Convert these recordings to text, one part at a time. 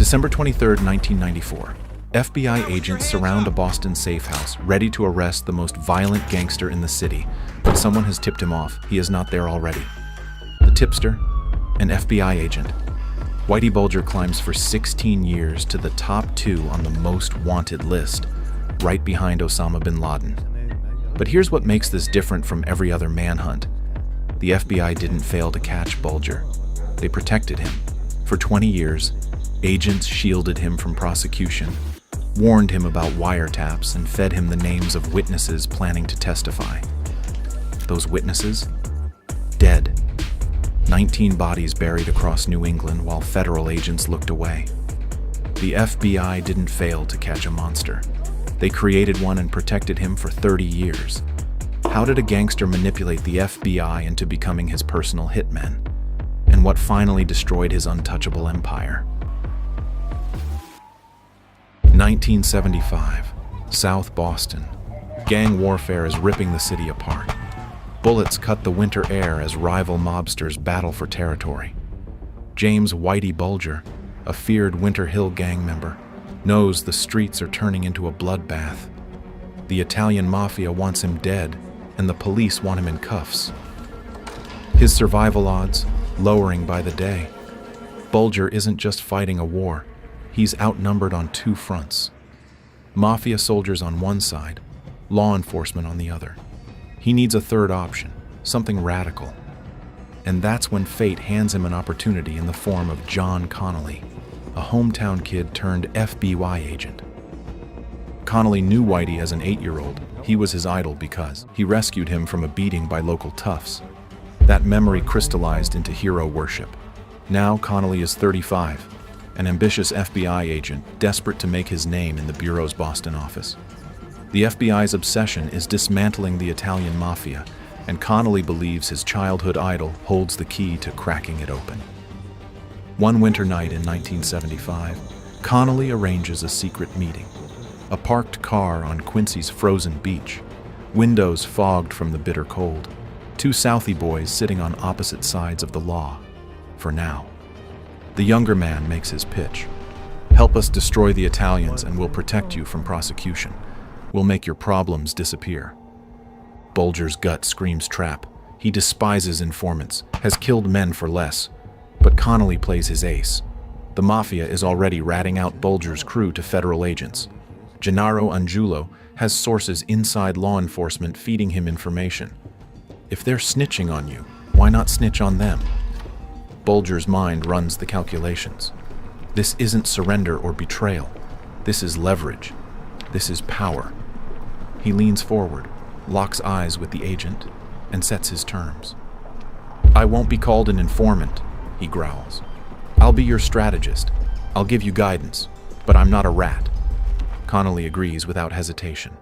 December 23, 1994. FBI agents surround a Boston safe house, ready to arrest the most violent gangster in the city, but someone has tipped him off. He is not there already. The tipster, an FBI agent. Whitey Bulger climbs for 16 years to the top 2 on the most wanted list, right behind Osama bin Laden. But here's what makes this different from every other manhunt. The FBI didn't fail to catch Bulger. They protected him. For 20 years, agents shielded him from prosecution, warned him about wiretaps, and fed him the names of witnesses planning to testify. Those witnesses? Dead. 19 bodies buried across New England while federal agents looked away. The FBI didn't fail to catch a monster. They created one and protected him for 30 years. How did a gangster manipulate the FBI into becoming his personal hitman? And what finally destroyed his untouchable empire? 1975, South Boston. Gang warfare is ripping the city apart. Bullets cut the winter air as rival mobsters battle for territory. James Whitey Bulger, a feared Winter Hill gang member, knows the streets are turning into a bloodbath. The Italian mafia wants him dead, and the police want him in cuffs. His survival odds lowering by the day. Bulger isn't just fighting a war. He's outnumbered on 2 fronts. Mafia soldiers on one side, law enforcement on the other. He needs a third option, something radical. And that's when fate hands him an opportunity in the form of John Connolly, a hometown kid turned FBI agent. Connolly knew Whitey as an 8-year-old. He was his idol because he rescued him from a beating by local toughs. That memory crystallized into hero worship. Now Connolly is 35. An ambitious FBI agent desperate to make his name in the Bureau's Boston office. The FBI's obsession is dismantling the Italian mafia, and Connolly believes his childhood idol holds the key to cracking it open. One winter night in 1975, Connolly arranges a secret meeting. A parked car on Quincy's frozen beach, windows fogged from the bitter cold. 2 Southie boys sitting on opposite sides of the law, for now. The younger man makes his pitch. Help us destroy the Italians and we'll protect you from prosecution. We'll make your problems disappear. Bulger's gut screams trap. He despises informants, has killed men for less. But Connolly plays his ace. The mafia is already ratting out Bulger's crew to federal agents. Gennaro Angiulo has sources inside law enforcement feeding him information. If they're snitching on you, why not snitch on them? Bulger's mind runs the calculations. This isn't surrender or betrayal. This is leverage. This is power. He leans forward, locks eyes with the agent, and sets his terms. I won't be called an informant, he growls. I'll be your strategist. I'll give you guidance, but I'm not a rat. Connolly agrees without hesitation.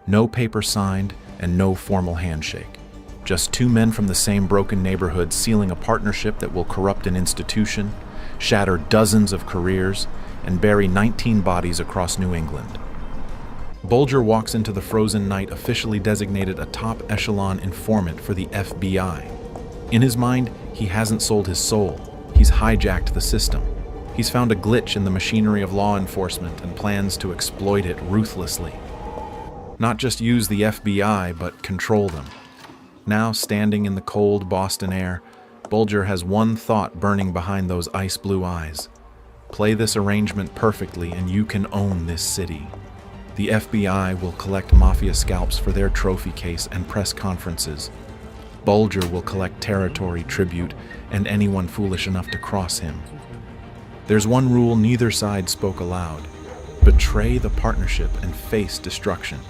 No paper signed and no formal handshake. Just 2 men from the same broken neighborhood sealing a partnership that will corrupt an institution, shatter dozens of careers, and bury 19 bodies across New England. Bulger walks into the frozen night officially designated a top echelon informant for the FBI. In his mind, he hasn't sold his soul. He's hijacked the system. He's found a glitch in the machinery of law enforcement and plans to exploit it ruthlessly. Not just use the FBI, but control them. Now, standing in the cold Boston air, Bulger has one thought burning behind those ice-blue eyes. Play this arrangement perfectly and you can own this city. The FBI will collect mafia scalps for their trophy case and press conferences. Bulger will collect territory, tribute, and anyone foolish enough to cross him. There's one rule neither side spoke aloud. Betray the partnership and face destruction.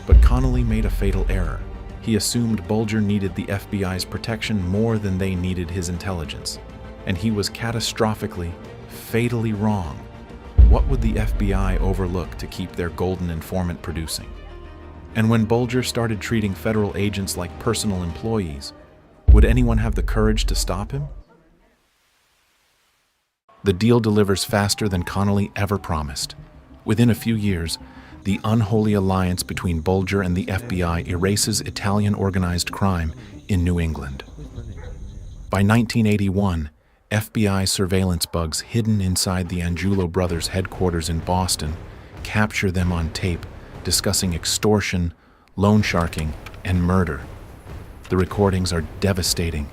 But Connolly made a fatal error. He assumed Bulger needed the FBI's protection more than they needed his intelligence. And he was catastrophically, fatally wrong. What would the FBI overlook to keep their golden informant producing? And when Bulger started treating federal agents like personal employees, would anyone have the courage to stop him? The deal delivers faster than Connolly ever promised. Within a few years, the unholy alliance between Bulger and the FBI erases Italian organized crime in New England. By 1981, FBI surveillance bugs hidden inside the Angulo brothers' headquarters in Boston capture them on tape discussing extortion, loan sharking, and murder. The recordings are devastating.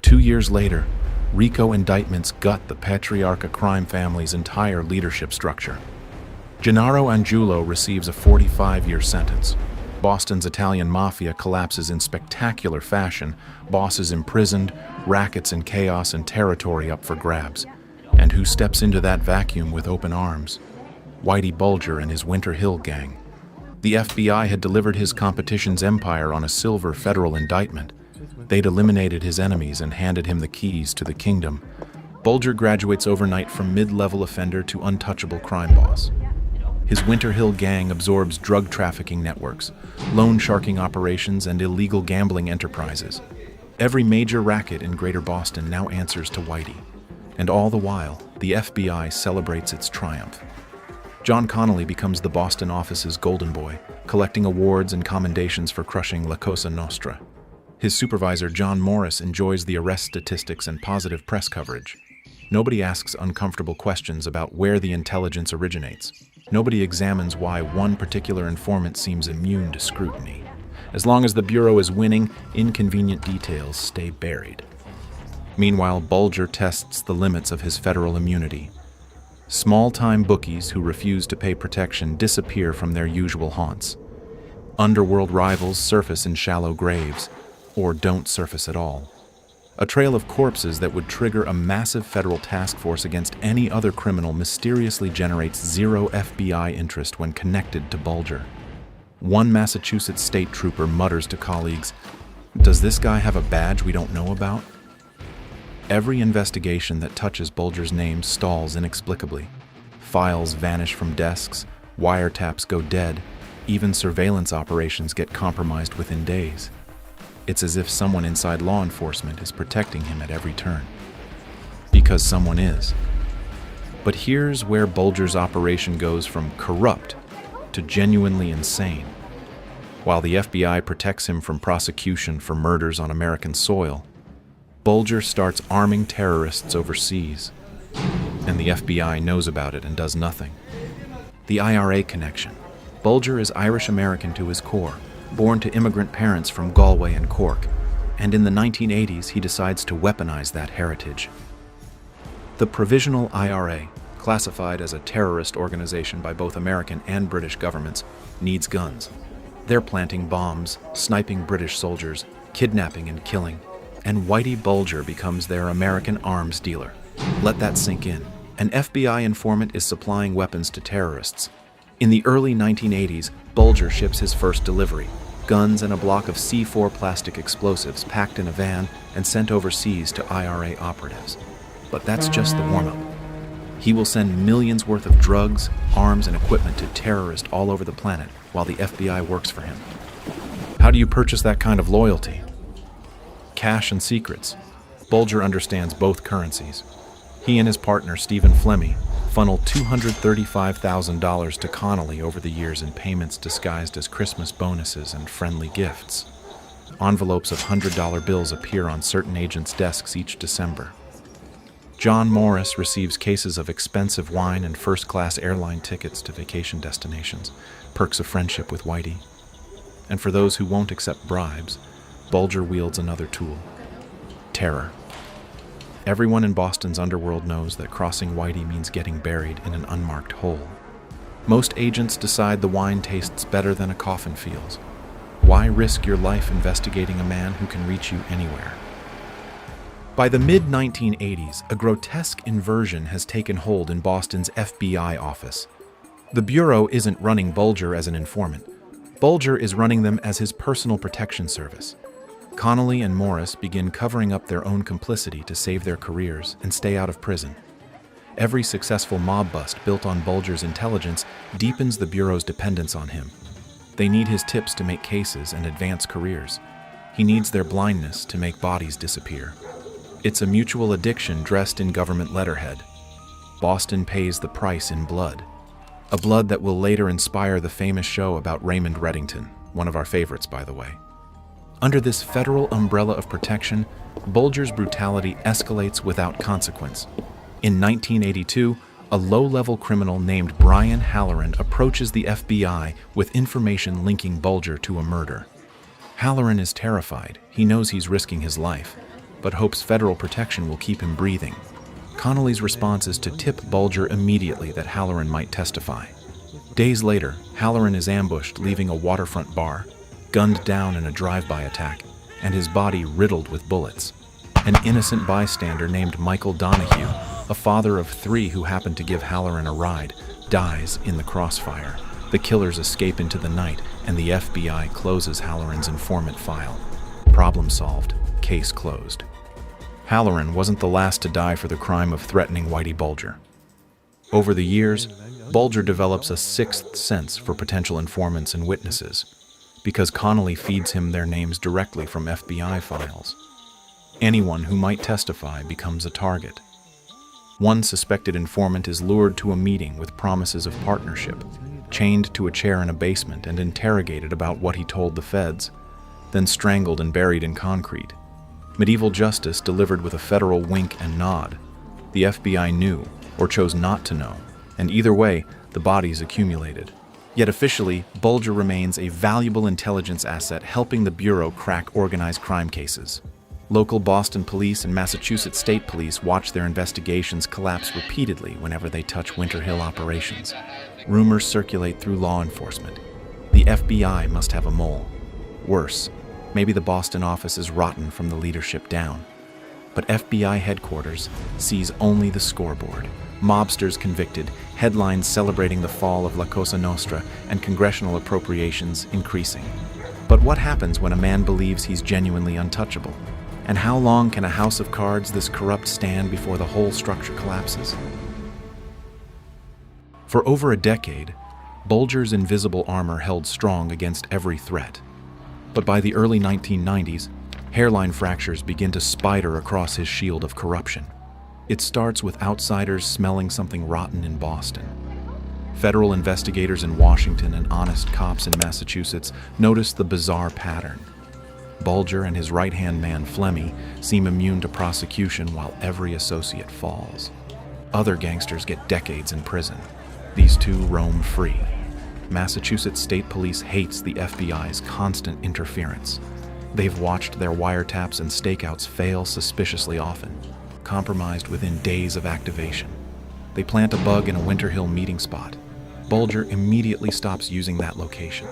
2 years later, RICO indictments gut the Patriarca crime family's entire leadership structure. Gennaro Angulo receives a 45-year sentence. Boston's Italian mafia collapses in spectacular fashion, bosses imprisoned, rackets in chaos, and territory up for grabs. And who steps into that vacuum with open arms? Whitey Bulger and his Winter Hill gang. The FBI had delivered his competition's empire on a silver federal indictment. They'd eliminated his enemies and handed him the keys to the kingdom. Bulger graduates overnight from mid-level offender to untouchable crime boss. His Winter Hill gang absorbs drug trafficking networks, loan sharking operations, and illegal gambling enterprises. Every major racket in Greater Boston now answers to Whitey. And all the while, the FBI celebrates its triumph. John Connolly becomes the Boston office's golden boy, collecting awards and commendations for crushing La Cosa Nostra. His supervisor, John Morris, enjoys the arrest statistics and positive press coverage. Nobody asks uncomfortable questions about where the intelligence originates. Nobody examines why one particular informant seems immune to scrutiny. As long as the Bureau is winning, inconvenient details stay buried. Meanwhile, Bulger tests the limits of his federal immunity. Small-time bookies who refuse to pay protection disappear from their usual haunts. Underworld rivals surface in shallow graves, or don't surface at all. A trail of corpses that would trigger a massive federal task force against any other criminal mysteriously generates zero FBI interest when connected to Bulger. One Massachusetts state trooper mutters to colleagues, "Does this guy have a badge we don't know about?" Every investigation that touches Bulger's name stalls inexplicably. Files vanish from desks, wiretaps go dead, even surveillance operations get compromised within days. It's as if someone inside law enforcement is protecting him at every turn. Because someone is. But here's where Bulger's operation goes from corrupt to genuinely insane. While the FBI protects him from prosecution for murders on American soil, Bulger starts arming terrorists overseas. And the FBI knows about it and does nothing. The IRA connection. Bulger is Irish-American to his core, born to immigrant parents from Galway and Cork, and in the 1980s he decides to weaponize that heritage. The Provisional IRA, classified as a terrorist organization by both American and British governments, needs guns. They're planting bombs, sniping British soldiers, kidnapping and killing, and Whitey Bulger becomes their American arms dealer. Let that sink in. An FBI informant is supplying weapons to terrorists. In the early 1980s, Bulger ships his first delivery, guns and a block of C4 plastic explosives packed in a van and sent overseas to IRA operatives. But that's just the warm-up. He will send millions worth of drugs, arms, and equipment to terrorists all over the planet while the FBI works for him. How do you purchase that kind of loyalty? Cash and secrets. Bulger understands both currencies. He and his partner, Stephen Flemmi, funnel $235,000 to Connolly over the years in payments disguised as Christmas bonuses and friendly gifts. Envelopes of $100 bills appear on certain agents' desks each December. John Morris receives cases of expensive wine and first-class airline tickets to vacation destinations, perks of friendship with Whitey. And for those who won't accept bribes, Bulger wields another tool: terror. Everyone in Boston's underworld knows that crossing Whitey means getting buried in an unmarked hole. Most agents decide the wine tastes better than a coffin feels. Why risk your life investigating a man who can reach you anywhere? By the mid-1980s, a grotesque inversion has taken hold in Boston's FBI office. The Bureau isn't running Bulger as an informant. Bulger is running them as his personal protection service. Connolly and Morris begin covering up their own complicity to save their careers and stay out of prison. Every successful mob bust built on Bulger's intelligence deepens the Bureau's dependence on him. They need his tips to make cases and advance careers. He needs their blindness to make bodies disappear. It's a mutual addiction dressed in government letterhead. Boston pays the price in blood. A blood that will later inspire the famous show about Raymond Reddington, one of our favorites, by the way. Under this federal umbrella of protection, Bulger's brutality escalates without consequence. In 1982, a low-level criminal named Brian Halloran approaches the FBI with information linking Bulger to a murder. Halloran is terrified. He knows he's risking his life, but hopes federal protection will keep him breathing. Connolly's response is to tip Bulger immediately that Halloran might testify. Days later, Halloran is ambushed leaving a waterfront bar, gunned down in a drive-by attack, and his body riddled with bullets. An innocent bystander named Michael Donahue, a father of 3 who happened to give Halloran a ride, dies in the crossfire. The killers escape into the night, and the FBI closes Halloran's informant file. Problem solved. Case closed. Halloran wasn't the last to die for the crime of threatening Whitey Bulger. Over the years, Bulger develops a sixth sense for potential informants and witnesses, because Connolly feeds him their names directly from FBI files. Anyone who might testify becomes a target. One suspected informant is lured to a meeting with promises of partnership, chained to a chair in a basement and interrogated about what he told the feds, then strangled and buried in concrete. Medieval justice delivered with a federal wink and nod. The FBI knew, or chose not to know, and either way, the bodies accumulated. Yet officially, Bulger remains a valuable intelligence asset helping the Bureau crack organized crime cases. Local Boston police and Massachusetts State Police watch their investigations collapse repeatedly whenever they touch Winter Hill operations. Rumors circulate through law enforcement. The FBI must have a mole. Worse, maybe the Boston office is rotten from the leadership down. But FBI headquarters sees only the scoreboard. Mobsters convicted, headlines celebrating the fall of La Cosa Nostra, and congressional appropriations increasing. But what happens when a man believes he's genuinely untouchable? And how long can a house of cards this corrupt stand before the whole structure collapses? For over a decade, Bulger's invisible armor held strong against every threat. But by the early 1990s, hairline fractures begin to spider across his shield of corruption. It starts with outsiders smelling something rotten in Boston. Federal investigators in Washington and honest cops in Massachusetts notice the bizarre pattern. Bulger and his right-hand man, Flemmy, seem immune to prosecution while every associate falls. Other gangsters get decades in prison. These two roam free. Massachusetts State Police hates the FBI's constant interference. They've watched their wiretaps and stakeouts fail suspiciously often, compromised within days of activation. They plant a bug in a Winter Hill meeting spot. Bulger immediately stops using that location.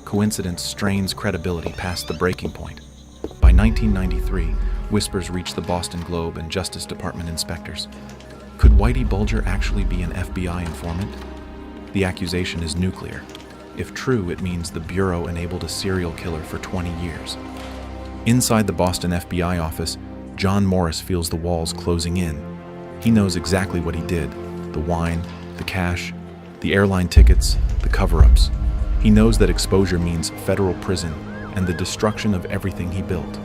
Coincidence strains credibility past the breaking point. By 1993, whispers reach the Boston Globe and Justice Department inspectors. Could Whitey Bulger actually be an FBI informant? The accusation is nuclear. If true, it means the Bureau enabled a serial killer for 20 years. Inside the Boston FBI office, John Morris feels the walls closing in. He knows exactly what he did: the wine, the cash, the airline tickets, the cover-ups. He knows that exposure means federal prison and the destruction of everything he built.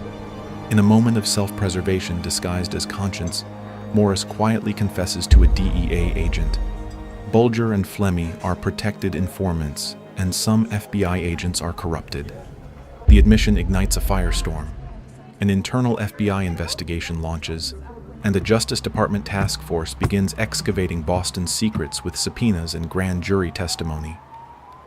In a moment of self-preservation disguised as conscience, Morris quietly confesses to a DEA agent. Bulger and Flemmy are protected informants, and some FBI agents are corrupted. The admission ignites a firestorm. An internal FBI investigation launches, and the Justice Department task force begins excavating Boston's secrets with subpoenas and grand jury testimony.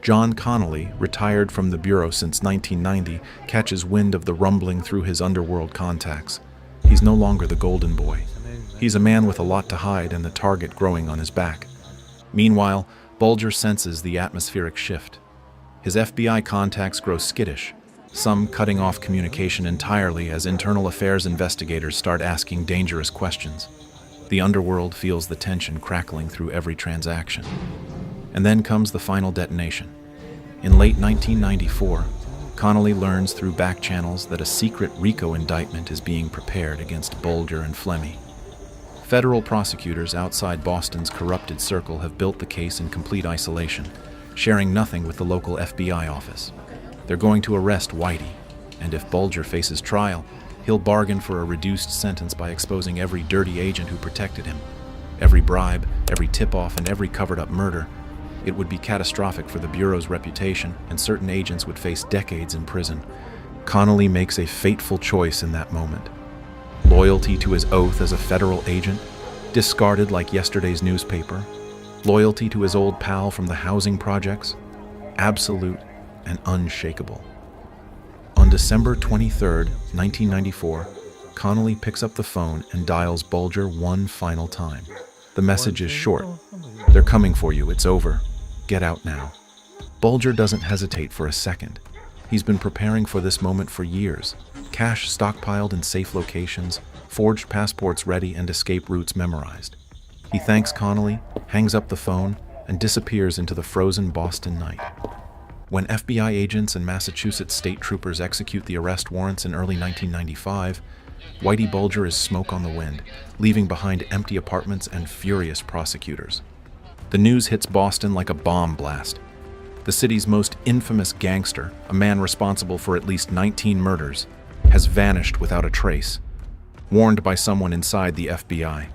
John Connolly, retired from the Bureau since 1990, catches wind of the rumbling through his underworld contacts. He's no longer the golden boy. He's a man with a lot to hide and the target growing on his back. Meanwhile, Bulger senses the atmospheric shift. His FBI contacts grow skittish, some cutting off communication entirely as internal affairs investigators start asking dangerous questions. The underworld feels the tension crackling through every transaction. And then comes the final detonation. In late 1994, Connolly learns through back channels that a secret RICO indictment is being prepared against Bulger and Flemmy. Federal prosecutors outside Boston's corrupted circle have built the case in complete isolation, sharing nothing with the local FBI office. They're going to arrest Whitey, and if Bulger faces trial, he'll bargain for a reduced sentence by exposing every dirty agent who protected him, every bribe, every tip-off, and every covered-up murder. It would be catastrophic for the Bureau's reputation, and certain agents would face decades in prison. Connolly makes a fateful choice in that moment. Loyalty to his oath as a federal agent, discarded like yesterday's newspaper. Loyalty to his old pal from the housing projects, absolute and unshakable. On December 23, 1994, Connolly picks up the phone and dials Bulger one final time. The message is short. "They're coming for you, it's over. Get out now." Bulger doesn't hesitate for a second. He's been preparing for this moment for years. Cash stockpiled in safe locations, forged passports ready, and escape routes memorized. He thanks Connolly, hangs up the phone, and disappears into the frozen Boston night. When FBI agents and Massachusetts state troopers execute the arrest warrants in early 1995, Whitey Bulger is smoke on the wind, leaving behind empty apartments and furious prosecutors. The news hits Boston like a bomb blast. The city's most infamous gangster, a man responsible for at least 19 murders, has vanished without a trace, warned by someone inside the FBI.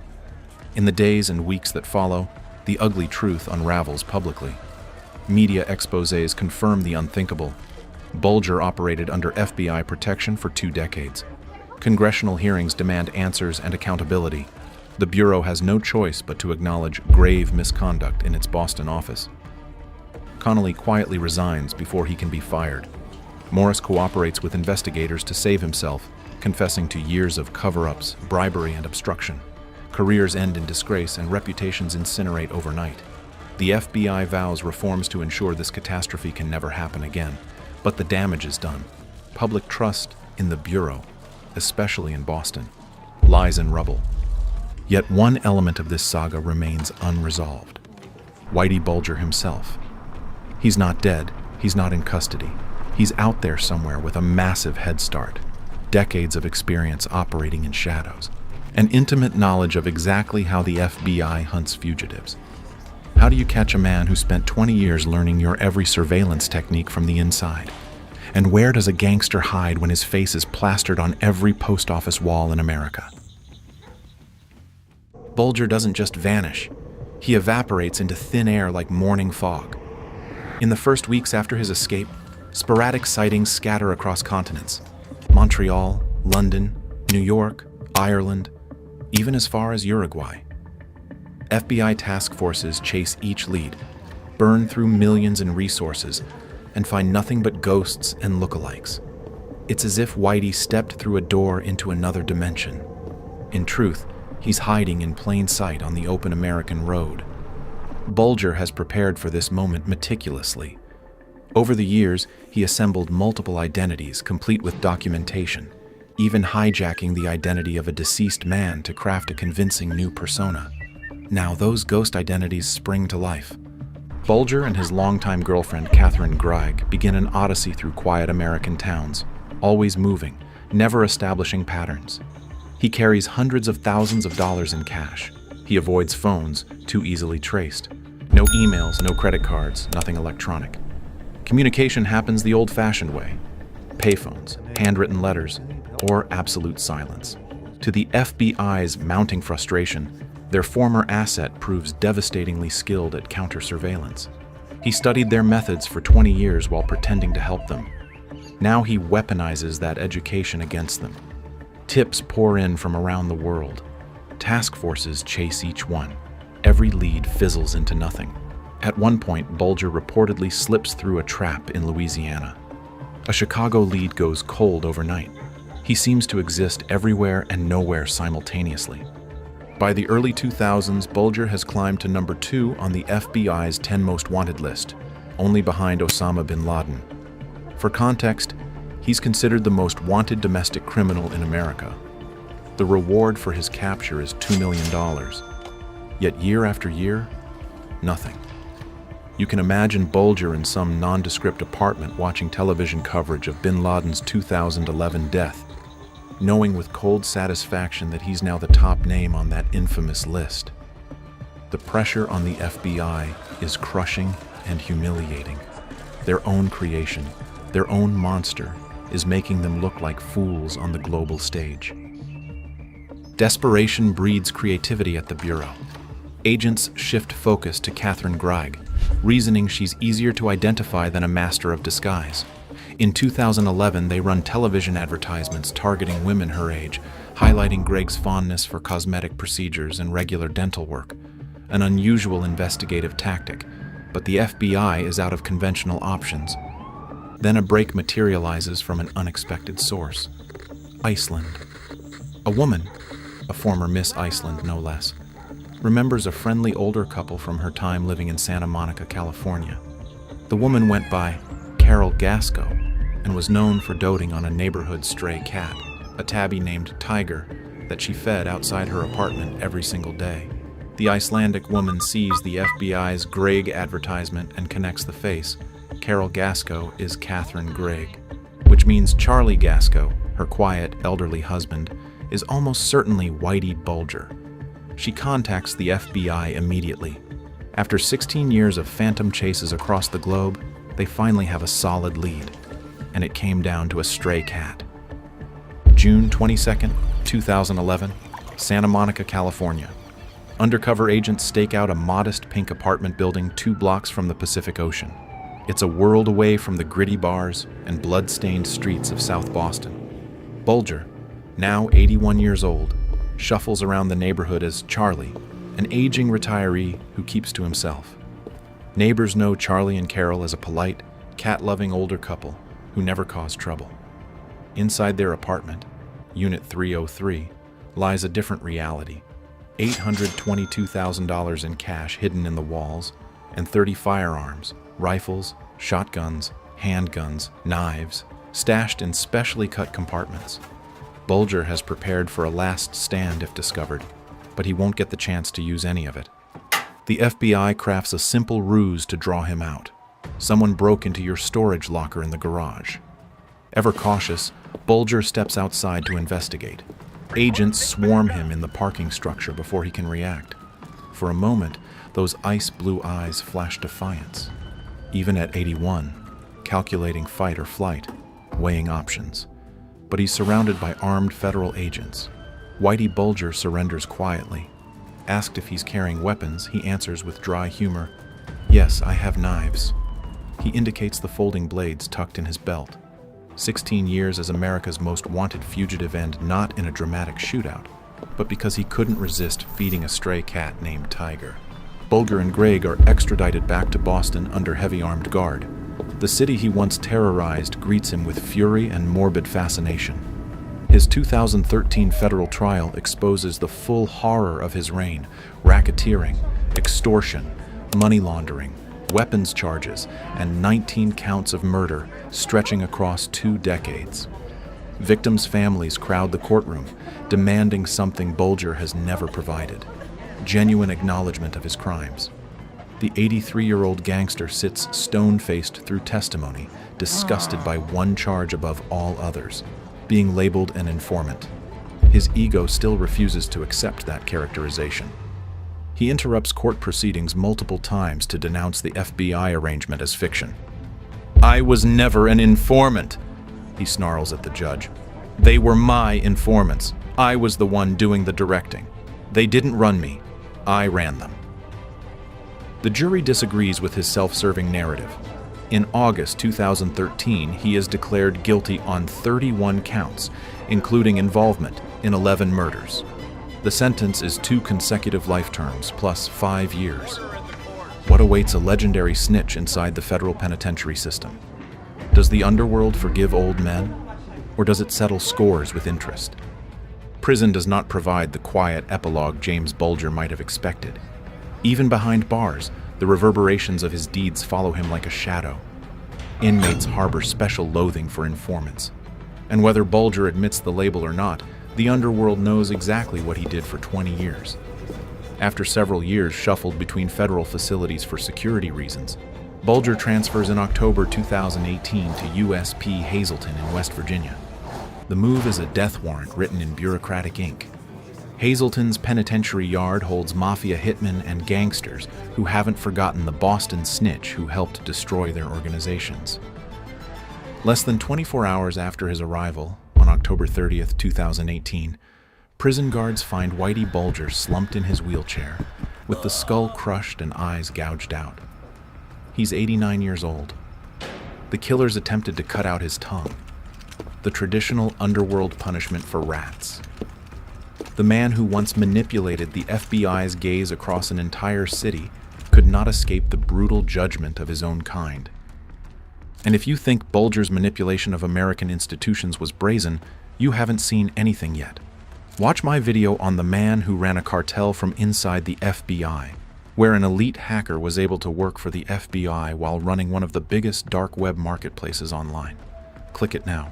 In the days and weeks that follow, the ugly truth unravels publicly. Media exposés confirm the unthinkable. Bulger operated under FBI protection for 2 decades. Congressional hearings demand answers and accountability. The Bureau has no choice but to acknowledge grave misconduct in its Boston office. Connolly quietly resigns before he can be fired. Morris cooperates with investigators to save himself, confessing to years of cover-ups, bribery, and obstruction. Careers end in disgrace and reputations incinerate overnight. The FBI vows reforms to ensure this catastrophe can never happen again, but the damage is done. Public trust in the Bureau, especially in Boston, lies in rubble. Yet one element of this saga remains unresolved: Whitey Bulger himself. He's not dead, he's not in custody. He's out there somewhere with a massive head start, decades of experience operating in shadows, and intimate knowledge of exactly how the FBI hunts fugitives. How do you catch a man who spent 20 years learning your every surveillance technique from the inside? And where does a gangster hide when his face is plastered on every post office wall in America? Bulger doesn't just vanish. He evaporates into thin air like morning fog. In the first weeks after his escape, sporadic sightings scatter across continents: Montreal, London, New York, Ireland, even as far as Uruguay. FBI task forces chase each lead, burn through millions in resources, and find nothing but ghosts and lookalikes. It's as if Whitey stepped through a door into another dimension. In truth, he's hiding in plain sight on the open American road. Bulger has prepared for this moment meticulously. Over the years, he assembled multiple identities, complete with documentation, even hijacking the identity of a deceased man to craft a convincing new persona. Now those ghost identities spring to life. Bulger and his longtime girlfriend, Catherine Greig, begin an odyssey through quiet American towns, always moving, never establishing patterns. He carries hundreds of thousands of dollars in cash. He avoids phones, too easily traced. No emails, no credit cards, nothing electronic. Communication happens the old-fashioned way: payphones, handwritten letters, or absolute silence. To the FBI's mounting frustration, their former asset proves devastatingly skilled at counter-surveillance. He studied their methods for 20 years while pretending to help them. Now he weaponizes that education against them. Tips pour in from around the world. Task forces chase each one. Every lead fizzles into nothing. At one point, Bulger reportedly slips through a trap in Louisiana. A Chicago lead goes cold overnight. He seems to exist everywhere and nowhere simultaneously. By the early 2000s, Bulger has climbed to number 2 on the FBI's 10 most wanted list, only behind Osama bin Laden. For context, he's considered the most wanted domestic criminal in America. The reward for his capture is $2 million. Yet year after year, nothing. You can imagine Bulger in some nondescript apartment watching television coverage of bin Laden's 2011 death, knowing with cold satisfaction that he's now the top name on that infamous list. The pressure on the FBI is crushing and humiliating. Their own creation, their own monster, is making them look like fools on the global stage. Desperation breeds creativity at the Bureau. Agents shift focus to Catherine Greig, reasoning she's easier to identify than a master of disguise. In 2011, they run television advertisements targeting women her age, highlighting Greg's fondness for cosmetic procedures and regular dental work. An unusual investigative tactic, but the FBI is out of conventional options. Then a break materializes from an unexpected source. Iceland. A woman, a former Miss Iceland no less, remembers a friendly older couple from her time living in Santa Monica, California. The woman went by Carol Gasco and was known for doting on a neighborhood stray cat, a tabby named Tiger, that she fed outside her apartment every single day. The Icelandic woman sees the FBI's Greg advertisement and connects the face. Carol Gasco is Catherine Gregg, which means Charlie Gasco, her quiet, elderly husband, is almost certainly Whitey Bulger. She contacts the FBI immediately. After 16 years of phantom chases across the globe, they finally have a solid lead, and it came down to a stray cat. June 22nd, 2011, Santa Monica, California. Undercover agents stake out a modest pink apartment building 2 blocks from the Pacific Ocean. It's a world away from the gritty bars and blood-stained streets of South Boston. Bulger, now 81 years old, shuffles around the neighborhood as Charlie, an aging retiree who keeps to himself. Neighbors know Charlie and Carol as a polite, cat-loving older couple who never cause trouble. Inside their apartment, Unit 303, lies a different reality. $822,000 in cash hidden in the walls, and 30 firearms, rifles, shotguns, handguns, knives, stashed in specially cut compartments. Bulger has prepared for a last stand if discovered, but he won't get the chance to use any of it. The FBI crafts a simple ruse to draw him out. Someone broke into your storage locker in the garage. Ever cautious, Bulger steps outside to investigate. Agents swarm him in the parking structure before he can react. For a moment, those ice-blue eyes flash defiance. Even at 81, calculating fight or flight, weighing options. But he's surrounded by armed federal agents. Whitey Bulger surrenders quietly. Asked if he's carrying weapons, he answers with dry humor, "Yes, I have knives." He indicates the folding blades tucked in his belt. 16 years as America's most wanted fugitive, and not in a dramatic shootout, but because he couldn't resist feeding a stray cat named Tiger. Bulger and Gregg are extradited back to Boston under heavy armed guard. The city he once terrorized greets him with fury and morbid fascination. His 2013 federal trial exposes the full horror of his reign: racketeering, extortion, money laundering, weapons charges, and 19 counts of murder stretching across 2 decades. Victims' families crowd the courtroom, demanding something Bulger has never provided: genuine acknowledgement of his crimes. The 83-year-old gangster sits stone-faced through testimony, disgusted by one charge above all others: being labeled an informant. His ego still refuses to accept that characterization. He interrupts court proceedings multiple times to denounce the FBI arrangement as fiction. "I was never an informant," he snarls at the judge. "They were my informants. I was the one doing the directing. They didn't run me. I ran them." The jury disagrees with his self-serving narrative. In August 2013, he is declared guilty on 31 counts, including involvement in 11 murders. The sentence is 2 consecutive life terms plus 5 years. What awaits a legendary snitch inside the federal penitentiary system? Does the underworld forgive old men, or does it settle scores with interest? Prison does not provide the quiet epilogue James Bulger might have expected. Even behind bars, the reverberations of his deeds follow him like a shadow. Inmates harbor special loathing for informants. And whether Bulger admits the label or not, the underworld knows exactly what he did for 20 years. After several years shuffled between federal facilities for security reasons, Bulger transfers in October 2018 to USP Hazleton in West Virginia. The move is a death warrant written in bureaucratic ink. Hazleton's penitentiary yard holds mafia hitmen and gangsters who haven't forgotten the Boston snitch who helped destroy their organizations. Less than 24 hours after his arrival, on October 30th, 2018, prison guards find Whitey Bulger slumped in his wheelchair, with the skull crushed and eyes gouged out. He's 89 years old. The killers attempted to cut out his tongue, the traditional underworld punishment for rats. The man who once manipulated the FBI's gaze across an entire city could not escape the brutal judgment of his own kind. And if you think Bulger's manipulation of American institutions was brazen, you haven't seen anything yet. Watch my video on the man who ran a cartel from inside the FBI, where an elite hacker was able to work for the FBI while running one of the biggest dark web marketplaces online. Click it now.